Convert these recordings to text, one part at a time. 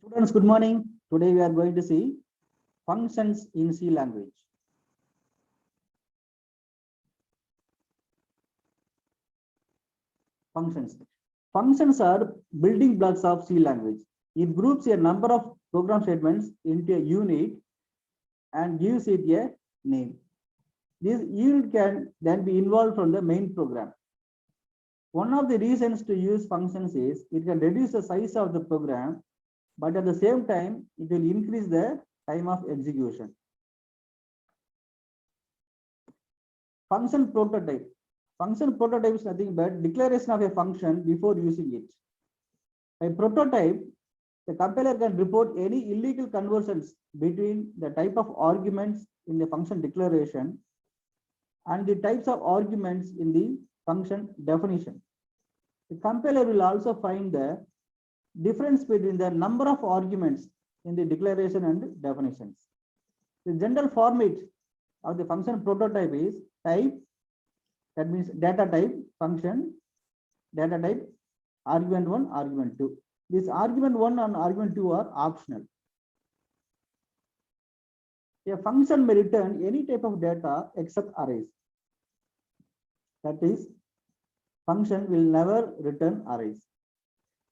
Students, good morning. Today we are going to see functions in C language. Functions. Functions are building blocks of C language. It groups a number of program statements into a unit and gives it a name. This unit can then be involved from the main program. One of the reasons to use functions is it can reduce the size of the program, but at the same time, it will increase the time of execution. Function prototype. Function prototype is nothing but declaration of a function before using it. A prototype, the compiler can report any illegal conversions between the type of arguments in the function declaration and the types of arguments in the function definition. The compiler will also find the difference between the number of arguments in the declaration and definitions. The general format of the function prototype is type, that means data type, function, data type, argument 1, argument 2. This argument 1 and argument 2 are optional. A function may return any type of data except arrays. That is, function will never return arrays.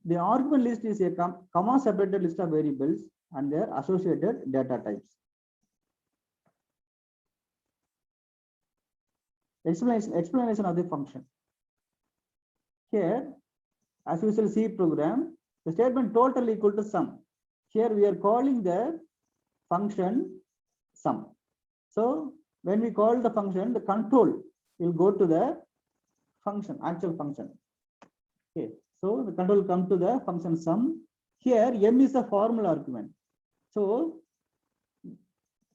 The argument list is a comma separated list of variables and their associated data types. Explanation of the function. Here, as usual C program, the statement total equal to sum. Here we are calling the function sum. So when we call the function, the control will go to the function, actual function. Okay, so the control will come to the function sum. Here m is a formal argument. So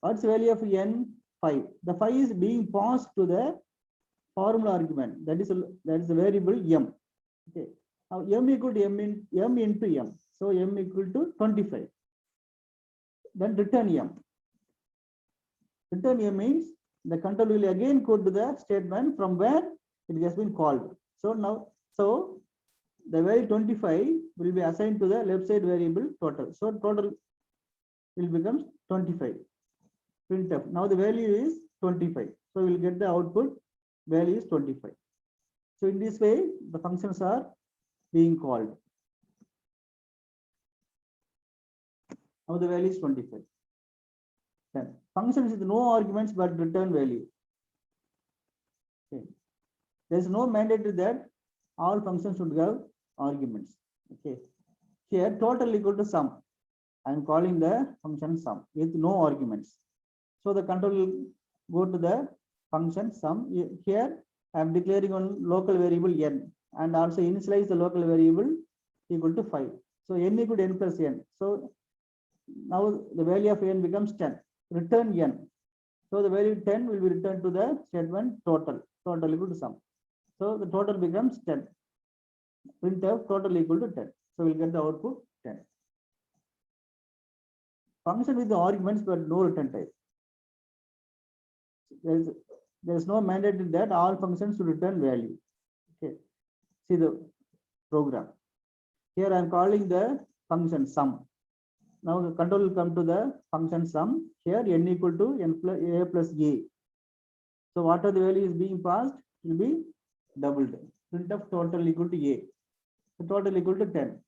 what's the value of n? 5. The 5 is being passed to the formal argument. That is the variable m. Okay. Now m equal to m into m. So m equal to 25. Then return m. Return m means the control will again go to the statement from where it has been called. So the value 25 will be assigned to the left side variable total. So total will become 25. Printf. Now the value is 25. So we will get the output value is 25. So in this way, the functions are being called. Now the value is 25. Then functions with no arguments but return value. Okay. There is no mandate that all functions should have arguments. Okay. Here total equal to sum. I am calling the function sum with no arguments. So the control will go to the function sum. Here I am declaring one local variable n and also initialize the local variable equal to 5. So n equal to n plus n. So now the value of n becomes 10. Return n. So the value 10 will be returned to the statement total. Total equal to sum. So the total becomes 10. Printf total equal to 10. So we'll get the output 10. Function with the arguments but no return type. There is no mandate that all functions should return value. Okay. See the program. Here I am calling the function sum. Now the control will come to the function sum. Here n equal to n plus a plus a. So whatever the value is being passed will be doubled. Printf total equal to a. So total equal to 10.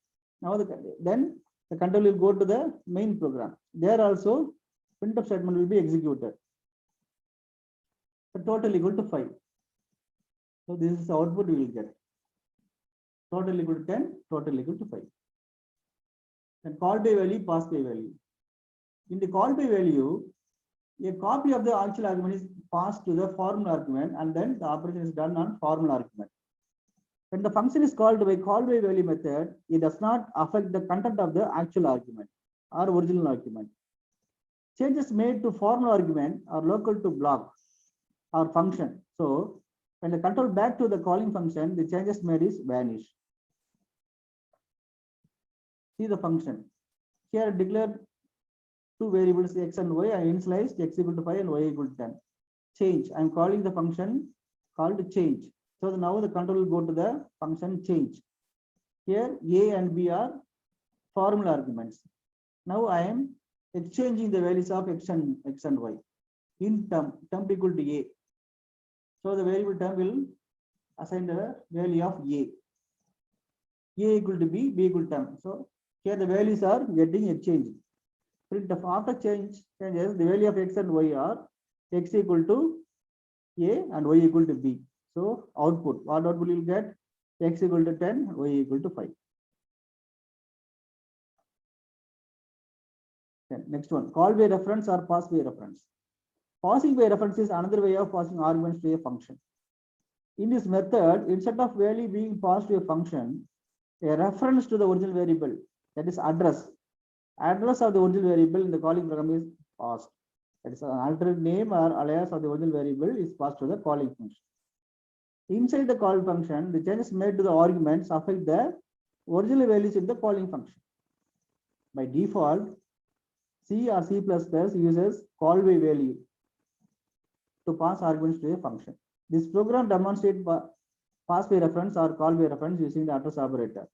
Now then the control will go to the main program. There also printf statement will be executed. The total equal to 5. So this is the output we will get. Total equal to 10, total equal to 5. And call by value, pass by value. In the call by value, a copy of the actual argument is passed to the formal argument and then the operation is done on formal argument. When the function is called by call by value method, it does not affect the content of the actual argument or original argument. Changes made to formal argument are local to block or function. So when the control back to the calling function, the changes made is vanish. See the function. Here declare two variables x and y. I initialized x equal to 5 and y equal to 10. Change. I am calling the function called change. So now the control will go to the function change. Here a and b are formal arguments. Now I am exchanging the values of x and y in term equal to a. So the variable term will assign the value of a equal to b equal to term. So here the values are getting exchanged. Printf after changes, the value of x and y are x equal to a and y equal to b. So output, what output you will get? X equal to 10, y equal to 5. Then next one, call by reference or pass by reference. Passing by reference is another way of passing arguments to a function. In this method, instead of value being passed to a function, a reference to the original variable, that is address of the original variable in the calling program is passed. That is an alternate name or alias of the original variable is passed to the calling function. Inside the call function, the changes made to the arguments affect the original values in the calling function. By default, C or C++ uses call by value to pass arguments to a function. This program demonstrates pass by reference or call by reference using the address operator.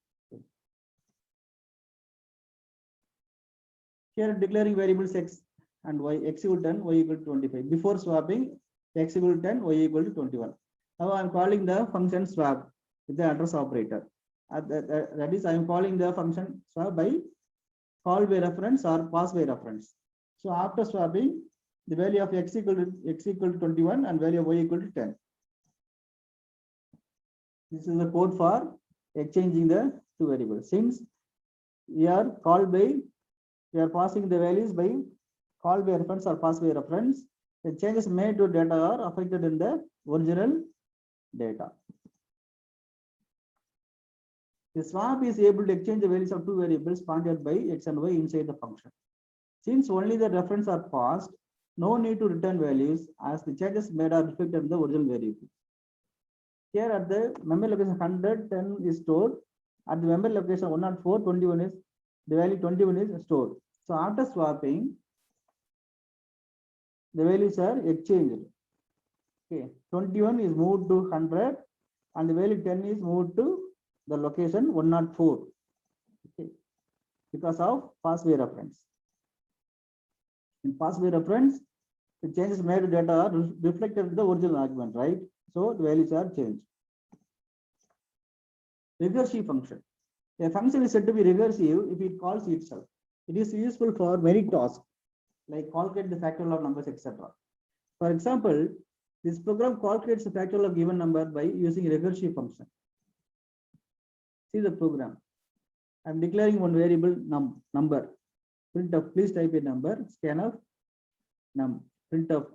Here declaring variables x and y, x equal to 10, y equal to 25. Before swapping, x equal to 10, y equal to 21. Now I am calling the function swap with the address operator. That is, I am calling the function swap by call by reference or pass by reference. So after swapping, the value of x equal to 21 and value of y equal to 10. This is the code for exchanging the two variables. Since we are passing the values by call by reference or pass by reference, the changes made to data are affected in the original data. The swap is able to exchange the values of two variables pointed by x and y inside the function. Since only the reference are passed, no need to return values as the changes made are reflected in the original variable. Here at the memory location 110 is stored. At the memory location 104, 21 is the value 21 is stored. So after swapping, the values are exchanged. Okay, 21 is moved to 100 and the value 10 is moved to the location 104. Okay, because of pass by reference. In pass by reference, the changes made to data are reflected in the original argument, right? So the values are changed. Recursive function. A function is said to be recursive if it calls itself. It is useful for many tasks, like calculate the factorial of numbers, etc. For example, this program calculates the factorial of given number by using recursive function. See the program. I am declaring one variable number. Printf, please type a number. Scanf num. Printf.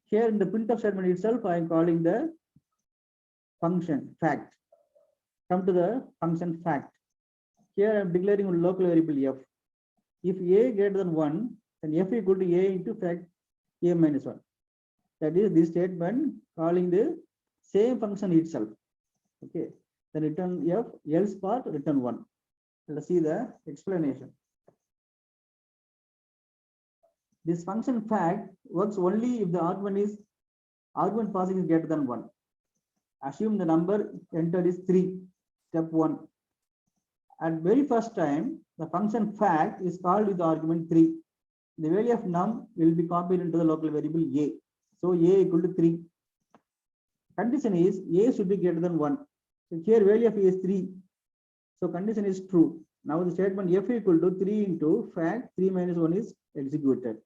Here in the printf statement itself, I am calling the function fact. Come to the function fact. Here I am declaring a local variable f. If a greater than 1, then f equal to a into fact a minus 1. That is this statement calling the same function itself. Okay. Then return f, else part return 1. Let's see the explanation. This function fact works only if the argument passing is greater than 1. Assume the number entered is 3. Step 1. At very first time, the function fact is called with the argument 3. The value of num will be copied into the local variable a. So a equal to 3. Condition is a should be greater than 1. So here value of a is 3. So condition is true. Now the statement f equal to 3 into fact 3 minus 1 is executed.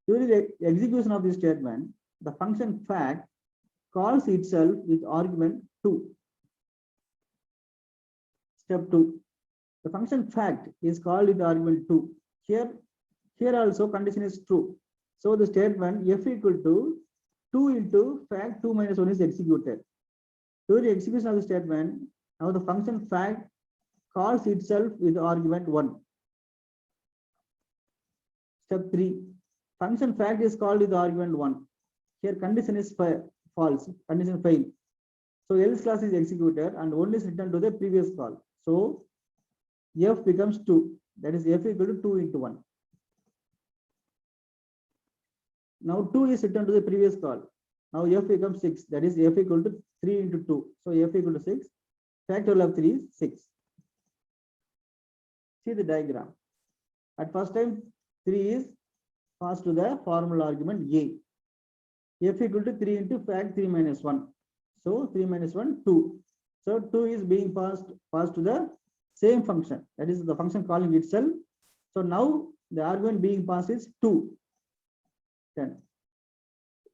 During the execution of this statement, the function fact calls itself with argument 2. Step 2. The function fact is called with argument 2. Here also condition is true. So the statement f equal to 2 into fact 2 minus 1 is executed. During the execution of the statement, now the function fact calls itself with argument 1. Step 3. Function fact is called with argument 1. Here condition is false, condition fail. So else class is executed and 1 is returned to the previous call. So f becomes 2. That is f equal to 2 into 1. Now 2 is returned to the previous call. Now f becomes 6. That is f equal to 3 into 2. So f equal to 6. Factorial of 3 is 6. See the diagram. At first time 3 is passed to the formal argument A. F equal to 3 into fact 3 minus 1. So 3 minus 1, 2. So 2 is being passed to the same function. That is the function calling itself. So now the argument being passed is 2. Then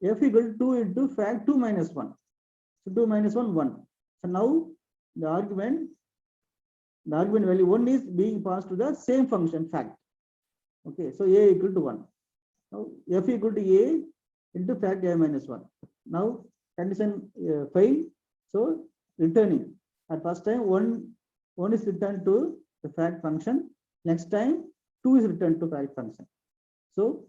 F equal to 2 into fact 2 minus 1. So 2 minus 1, 1. So now the argument value 1 is being passed to the same function fact. Okay, so A equal to 1. Now F equal to A into fact A minus 1. Now condition fail. So returning. At first time 1 is returned to the fact function. Next time 2 is returned to fact function. So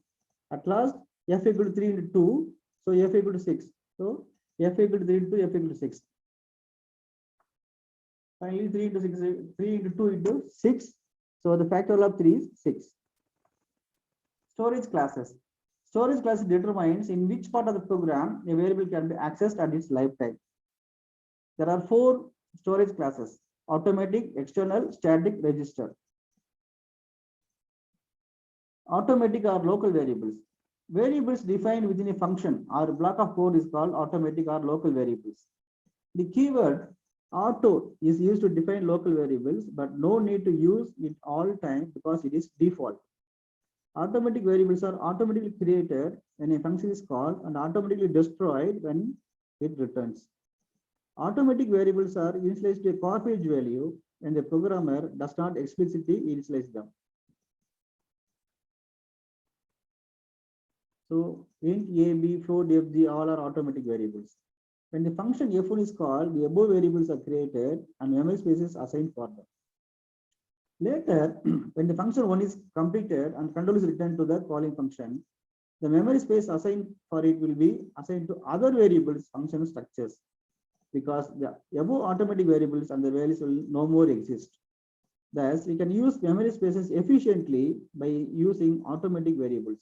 at last F equal to 3 into 2. So F equal to 6. So F equal to 3 into F equal to 6. Finally 3 into 6, 3 into 2 into 6. So the factorial of 3 is 6. Storage classes. Storage class determines in which part of the program a variable can be accessed at its lifetime. There are 4 storage classes: automatic, external, static, register. Automatic are local variables. Variables defined within a function or a block of code is called automatic or local variables. The keyword auto is used to define local variables, but no need to use it all time because it is default. Automatic variables are automatically created when a function is called and automatically destroyed when it returns. Automatic variables are initialized to a car-page value when the programmer does not explicitly initialize them. So int a, b, float, f, g all are automatic variables. When the function f1 is called, the above variables are created and memory space is assigned for them. Later, when the function 1 is completed and control is returned to the calling function, the memory space assigned for it will be assigned to other variables function structures, because the above automatic variables and the values will no more exist. Thus, we can use memory spaces efficiently by using automatic variables.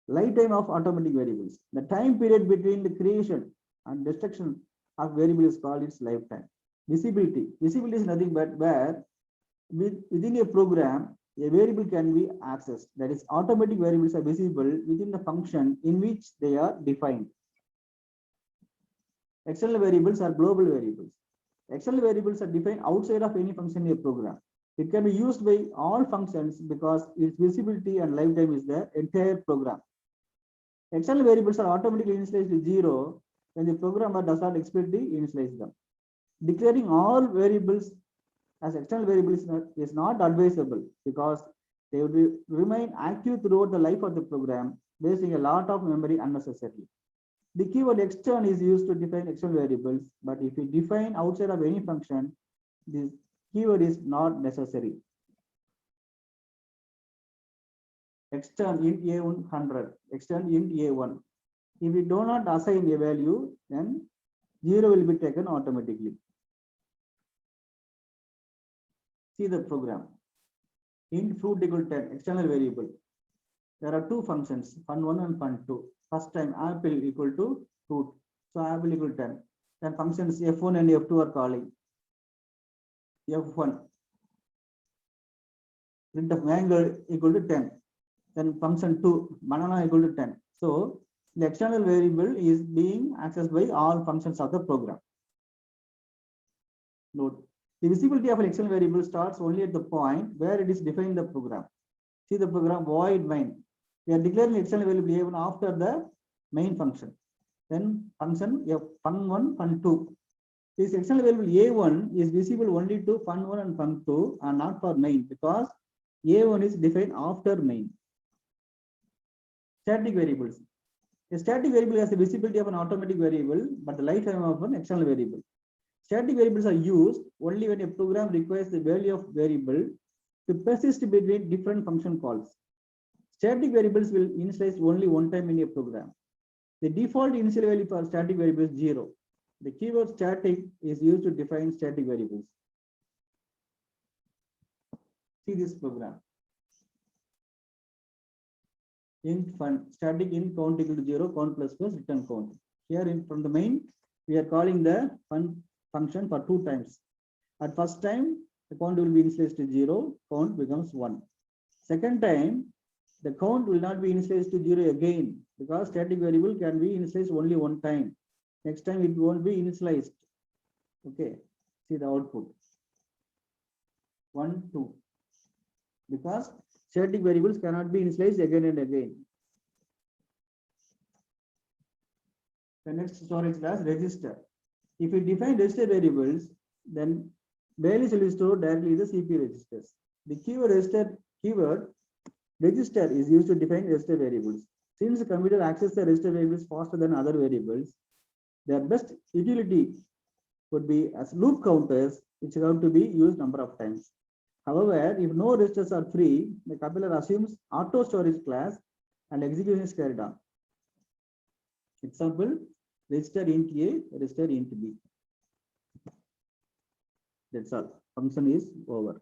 Lifetime of automatic variables. The time period between the creation and destruction of variable is called its lifetime. Visibility. Visibility is nothing but where within a program, a variable can be accessed. That is, automatic variables are visible within the function in which they are defined. External variables are global variables. External variables are defined outside of any function in a program. It can be used by all functions because its visibility and lifetime is the entire program. External variables are automatically initialized to 0 when the programmer does not explicitly initialize them. Declaring all variables as external variables is not advisable because they will remain active throughout the life of the program, wasting a lot of memory unnecessarily. The keyword extern is used to define external variables, but if we define outside of any function, this keyword is not necessary. Extern int a1 100, extern int a1. If we do not assign a value, then 0 will be taken automatically. See the program. Int fruit equal 10, external variable. There are 2 functions, fun1 and fun2. First time apple equal to fruit. So apple equal 10. Then functions f1 and f2 are calling. f1. Print of mango equal to 10. Then function 2, banana equal to 10. So the external variable is being accessed by all functions of the program. Note, the visibility of an external variable starts only at the point where it is defined in the program. See the program void main. We are declaring external variable even after the main function. Then function fun1, fun2. This external variable a1 is visible only to fun1 and fun2 and not for main because a1 is defined after main. Static variables. A static variable has the visibility of an automatic variable, but the lifetime of an external variable. Static variables are used only when a program requires the value of variable to persist between different function calls. Static variables will initialize only one time in a program. The default initial value for static variable is 0. The keyword static is used to define static variables. See this program. Int fun, static int count equal to 0, count plus return count. Here from the main, we are calling the fun function for 2 times. At first time, the count will be initialized to 0, count becomes 1. Second time, the count will not be initialized to 0 again, because static variable can be initialized only one time. Next time it won't be initialized. Okay, see the output. 1, 2. Because static variables cannot be initialized again and again. The next storage class, register. If we define register variables, then values will be stored directly in the CPU registers. The keyword register is used to define register variables. Since the computer accesses the register variables faster than other variables, their best utility would be as loop counters, which have to be used number of times. However, if no registers are free, the compiler assumes auto storage class and execution is carried on. Example, register int A, register int B. That's all. Function is over.